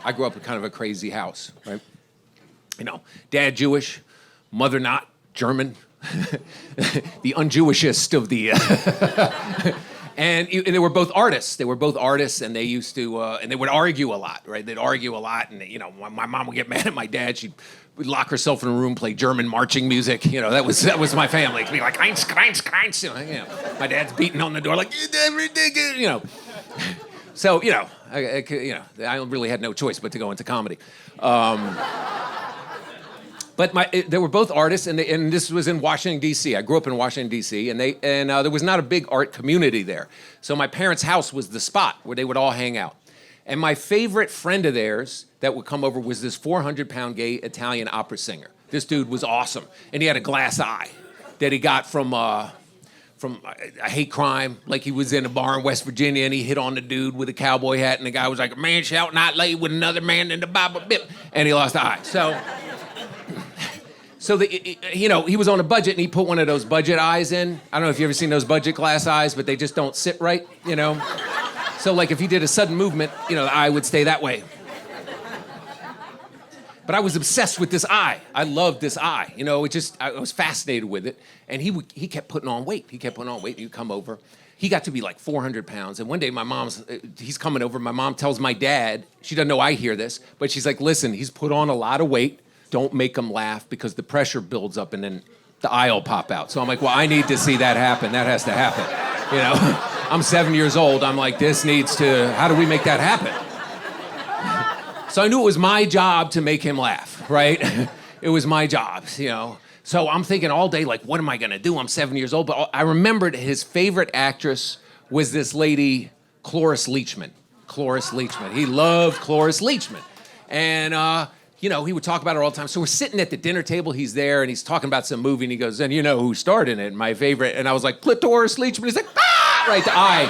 I grew up in kind of a crazy house, right? You know, dad Jewish, mother not, German, the un-Jewishest of the... And they were both artists. They were both artists, and they used to, and they would argue a lot, right? They'd argue a lot, and you know, my mom would get mad at my dad. She'd lock herself in a room, play German marching music. You know, that was my family. It'd be like, Heinz, Heinz, Heinz. You know, my dad's beating on the door like, you know. So you know, I really had no choice but to go into comedy. But they were both artists, and this was in Washington, D.C. I grew up in Washington, D.C., and there was not a big art community there. So my parents' house was the spot where they would all hang out. And my favorite friend of theirs that would come over was this 400-pound gay Italian opera singer. This dude was awesome, and he had a glass eye that he got from I hate crime, like he was in a bar in West Virginia, and he hit on the dude with a cowboy hat, and the guy was like, "A man shall not lay with another man in the Bible bit," and he lost the eye. So you know, he was on a budget, and he put one of those budget eyes in. I don't know if you've ever seen those budget glass eyes, but they just don't sit right, you know? So, like, if he did a sudden movement, you know, the eye would stay that way. But I was obsessed with this eye. I loved this eye. You know, I was fascinated with it. And he kept putting on weight. He kept putting on weight, and he'd come over. He got to be like 400 pounds. And one day, he's coming over. My mom tells my dad, she doesn't know I hear this, but she's like, "Listen, he's put on a lot of weight. Don't make him laugh because the pressure builds up and then the eye will pop out." So I'm like, well, I need to see that happen. That has to happen. You know, I'm 7 years old. I'm like, how do we make that happen? So I knew it was my job to make him laugh, right? It was my job, you know. So I'm thinking all day, like, what am I gonna do? I'm 7 years old. But I remembered his favorite actress was this lady, Cloris Leachman. Cloris Leachman. He loved Cloris Leachman. And, you know, he would talk about her all the time. So we're sitting at the dinner table. He's there, and he's talking about some movie, and he goes, "And you know who starred in it? My favorite." And I was like, "Clitoris Leachman." He's like, "Ah!" Right, the eye.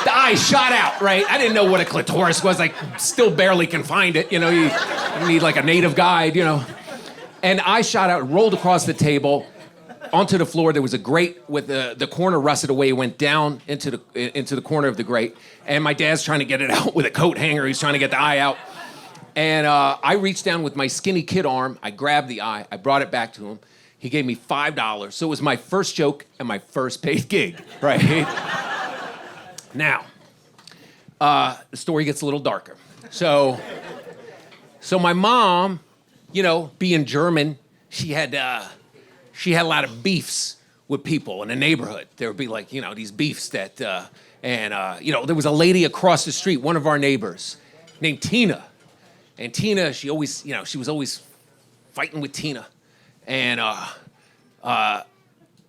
The eye shot out, right? I didn't know what a clitoris was. I still barely can find it. You know, you need like a native guide, you know. And I shot out, rolled across the table, onto the floor. There was a grate with the corner rusted away. It went down into the corner of the grate. And my dad's trying to get it out with a coat hanger. He's trying to get the eye out. And I reached down with my skinny kid arm. I grabbed the eye. I brought it back to him. He gave me $5. So it was my first joke and my first paid gig, right? Now, the story gets a little darker. So my mom, you know, being German, she had a lot of beefs with people in the neighborhood. There would be like, you know, these beefs that, you know, there was a lady across the street, one of our neighbors, named Tina. And Tina, she always, you know, she was always fighting with Tina. And,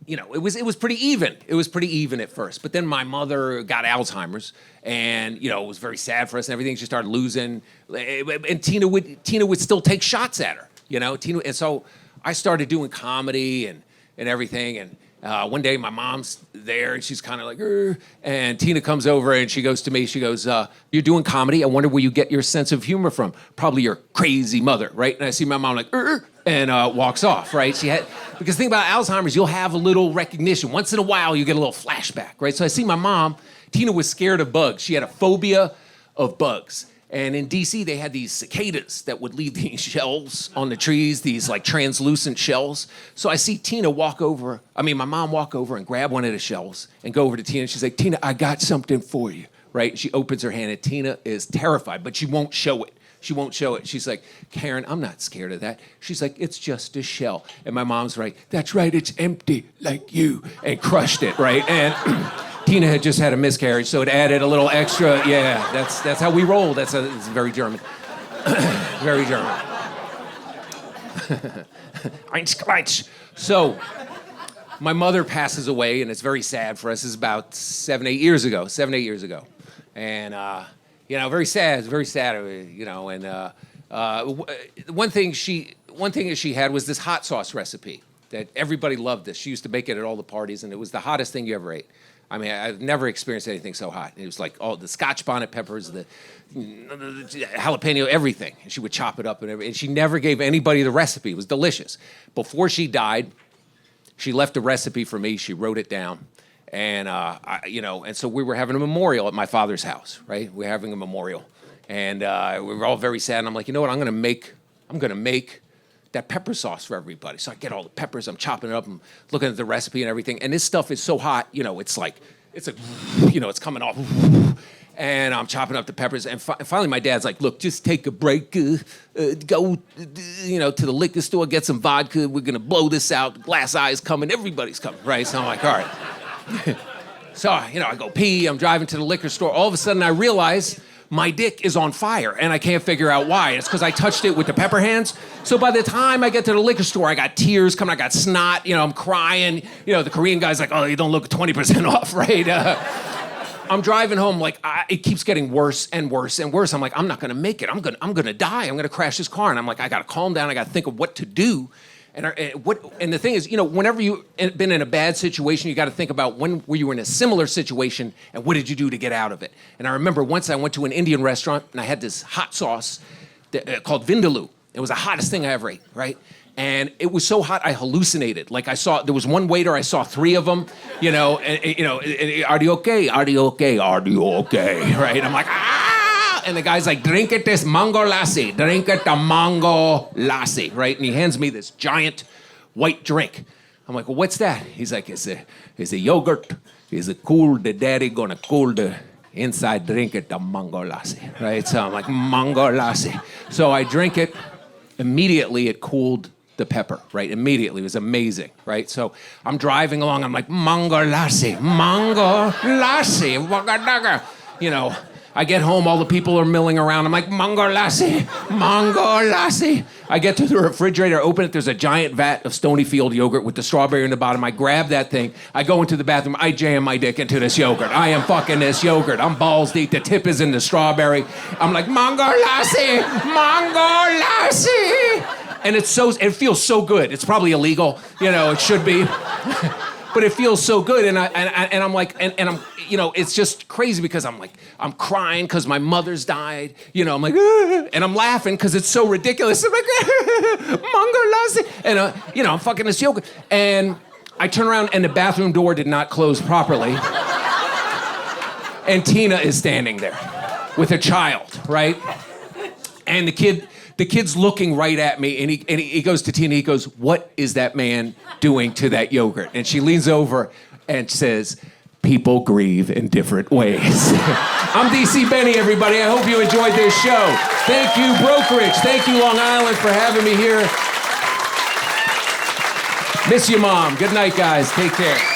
you know, it was pretty even. It was pretty even at first. But then my mother got Alzheimer's, and, you know, it was very sad for us and everything. She started losing. And Tina would still take shots at her, you know. And so I started doing comedy and everything. And one day my mom's there, and she's kind of like, "Urgh." And Tina comes over, and she goes to me, she goes, "You're doing comedy? I wonder where you get your sense of humor from. Probably your crazy mother," right? And I see my mom like, "Urgh," and walks off, right? Because the thing about Alzheimer's, you'll have a little recognition. Once in a while, you get a little flashback, right? So I see my mom. Tina was scared of bugs. She had a phobia of bugs. And in D.C., they had these cicadas that would leave these shells on the trees, these like translucent shells. So I see my mom walk over and grab one of the shells and go over to Tina. And she's like, "Tina, I got something for you," right? And she opens her hand, and Tina is terrified, but she won't show it. She won't show it. She's like, "Karen, I'm not scared of that." She's like, "It's just a shell." And my mom's right, "That's right, it's empty, like you," and crushed it, right? And Tina had just had a miscarriage, so it added a little extra. Yeah, that's how we roll. It's very German. Very German. So my mother passes away, and it's very sad for us. It's about 7-8 years ago. And, you know, very sad, you know. And one thing that she had was this hot sauce recipe that everybody loved this. She used to make it at all the parties, and it was the hottest thing you ever ate. I mean, I've never experienced anything so hot. It was like all the Scotch bonnet peppers, the jalapeno, everything. And she would chop it up and she never gave anybody the recipe. It was delicious. Before she died, she left a recipe for me. She wrote it down. And, you know, and so we were having a memorial at my father's house, right? We're having a memorial. And we were all very sad. And I'm like, you know what? I'm gonna make that pepper sauce for everybody. So I get all the peppers, I'm chopping it up, I'm looking at the recipe and everything. And this stuff is so hot, it's coming off. And I'm chopping up the peppers. And finally my dad's like, look, just take a break, go, to the liquor store, get some vodka. We're gonna blow this out. Glass eye's coming, everybody's coming, right? So I'm like, all right. So, I go pee, I'm driving to the liquor store. All of a sudden I realize my dick is on fire, and I can't figure out why. It's because I touched it with the pepper hands. So by the time I get to the liquor store, I got tears coming, I got snot, I'm crying. The Korean guy's like, oh, you don't look 20% off, right? I'm driving home, like, it keeps getting worse and worse and worse. I'm like, I'm not gonna make it. I'm gonna die. I'm gonna crash this car. And I'm like, I gotta calm down. I gotta think of what to do. And the thing is, whenever you've been in a bad situation, you got to think about when were you in a similar situation and what did you do to get out of it. And I remember once I went to an Indian restaurant and I had this hot sauce called Vindaloo. It was the hottest thing I ever ate, right? And it was so hot I hallucinated. Like there was one waiter, I saw 3 of them, are you okay? Are you okay? Are you okay? Right? I'm like, ah! And the guy's like, drink it this mango lassi. Drink it the mango lassi, right? And he hands me this giant white drink. I'm like, well, what's that? He's like, it's a yogurt. Is it cool? The daddy gonna cool the inside. Drink it the mango lassi, right? So I'm like, mango lassi. So I drink it. Immediately, it cooled the pepper, right? Immediately. It was amazing, right? So I'm driving along. I'm like, mango lassi, wagga dagga. I get home, all the people are milling around. I'm like, mango lassi. I get to the refrigerator, open it, there's a giant vat of Stonyfield yogurt with the strawberry in the bottom. I grab that thing, I go into the bathroom, I jam my dick into this yogurt. I am fucking this yogurt. I'm balls deep, the tip is in the strawberry. I'm like, mango lassi. And it feels so good. It's probably illegal, it should be. But it feels so good, and I'm like, and I'm, it's just crazy because I'm like, I'm crying because my mother's died, I'm like, and I'm laughing because it's so ridiculous. I'm like, mango lassi, and I'm fucking this yogurt, and I turn around and the bathroom door did not close properly, and Tina is standing there with a child, right, and the kid's looking right at me, and he goes to Tina, he goes, what is that man doing to that yogurt? And she leans over and says, people grieve in different ways. I'm DC Benny, everybody. I hope you enjoyed this show. Thank you, Brokerage. Thank you, Long Island, for having me here. Miss you, Mom. Good night, guys. Take care.